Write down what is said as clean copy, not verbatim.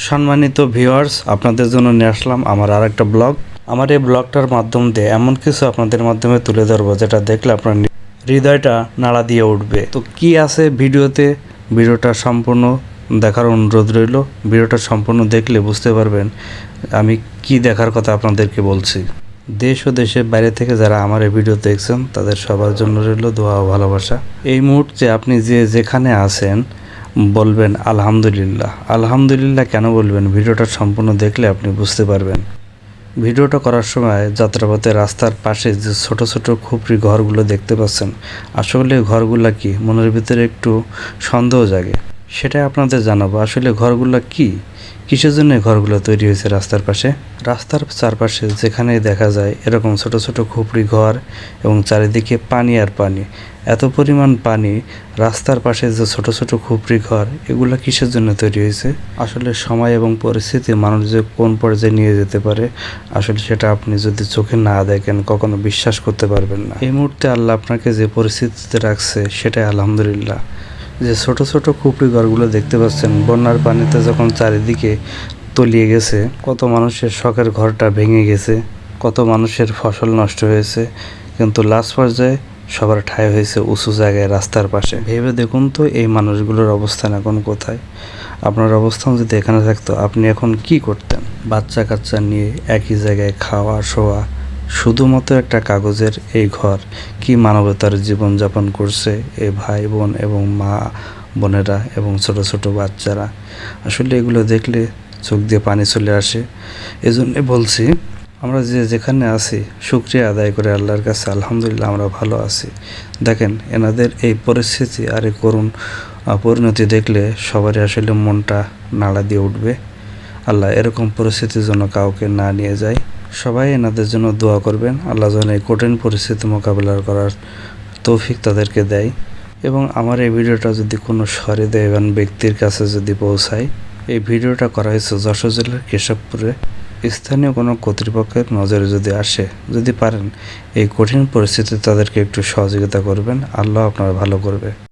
সম্মানিত ভিউয়ার্স, আপনাদের জন্য নিয়ে আসলাম আমার আরেকটা ব্লগ। আমার এই ব্লগটার মাধ্যম দিয়ে এমন কিছু আপনাদের মাধ্যমে তুলে ধরবো যেটা দেখলে আপনার হৃদয়টা নাড়া দিয়ে উঠবে। তো কি আছে ভিডিওতে, ভিডিওটা সম্পূর্ণ দেখার অনুরোধ রইল। ভিডিওটা সম্পূর্ণ দেখলে বুঝতে পারবেন আমি কি দেখার কথা আপনাদেরকে বলছি। দেশ ও দেশের বাইরে থেকে যারা আমার এই ভিডিও দেখছেন তাদের সবার জন্য রইল দোয়া ও ভালোবাসা। এই মুহূর্তে আপনি যেখানে আছেন বলবেন আলহামদুলিল্লাহ। আলহামদুলিল্লাহ কেন বলবেন, ভিডিওটা সম্পূর্ণ দেখলে আপনি বুঝতে পারবেন। ভিডিওটা করার সময় যাত্রাপথে রাস্তার পাশে যে ছোট ছোট খুপড়ি ঘরগুলো দেখতে পাচ্ছেন, আসলে ঘরগুলো কি মনের ভিতরে একটু সন্দেহ জাগে। সেটাই আপনাদের জানাবো আসলে ঘরগুলো কি, কিসের জন্য ঘরগুলো তৈরি হয়েছে রাস্তার পাশে। রাস্তার চারপাশে যেখানেই দেখা যায় এরকম ছোট ছোট খুপড়ি ঘর এবং চারিদিকে পানি আর পানি, এত পরিমাণ পানি। রাস্তার পাশে যে ছোট ছোট খুপড়ি ঘর, এগুলো কিসের জন্য তৈরি হয়েছে? আসলে সময় এবং পরিস্থিতি মানুষ যে কোন পর্যায়ে নিয়ে যেতে পারে, আসলে সেটা আপনি যদি চোখে না দেখেন কখনো বিশ্বাস করতে পারবেন না। এই মুহূর্তে আল্লাহ আপনাকে যে পরিস্থিতিতে রাখছে সেটাই আলহামদুলিল্লাহ। যে ছোট ছোট খুপড়ি ঘরগুলো দেখতে পাচ্ছেন, বন্যার পানিতে যখন চারিদিকে তলিয়ে গেছে, কত মানুষের শখের ঘরটা ভেঙে গেছে, কত মানুষের ফসল নষ্ট হয়েছে, কিন্তু লাস্ট পর্যায়ে সবার ঠাঁই হয়েছে উঁচু জায়গায় রাস্তার পাশে। ভেবে দেখুন তো এই মানুষগুলোর অবস্থান এখন কোথায়। আপনার অবস্থান যদি এখানে থাকতো আপনি এখন কি করতেন? বাচ্চা কাচ্চা নিয়ে একই জায়গায় খাওয়া শোয়া, শুধুমাত্র একটা কাগজের এই ঘর। কি মানবতার জীবনযাপন করছে এই ভাই বোন এবং মা বোনেরা এবং ছোট ছোট বাচ্চারা। আসলে এগুলো দেখলে চোখ দিয়ে পানি চলে আসে। এজন্যে বলছি, আমরা যেখানে আছি শুকরিয়া আদায় করে আল্লাহর কাছে আলহামদুলিল্লাহ আমরা ভালো আছি। দেখেন এনাদের এই পরিস্থিতি আর এই করুণ পরিণতি দেখলে সবারই আসলে মনটা নাড়া দিয়ে উঠবে। আল্লাহ এরকম পরিস্থিতির জন্য কাউকে না নিয়ে যায়। সবাই এনাদের জন্য দোয়া করবেন, আল্লাহ যেন এই কঠিন পরিস্থিতি মোকাবিলা করার তৌফিক তাদেরকে দেয়। এবং আমার এই ভিডিওটা যদি কোনো সহৃদয়বান ব্যক্তির কাছে যদি পৌঁছায়, এই ভিডিওটা করা হয়েছে যশোর জেলার কেশবপুরে। স্থানীয় কোনো কর্তৃপক্ষের নজরে যদি আসে, যদি পারেন এই কঠিন পরিস্থিতিতে তাদেরকে একটু সহযোগিতা করবেন, আল্লাহ আপনার ভালো করবে।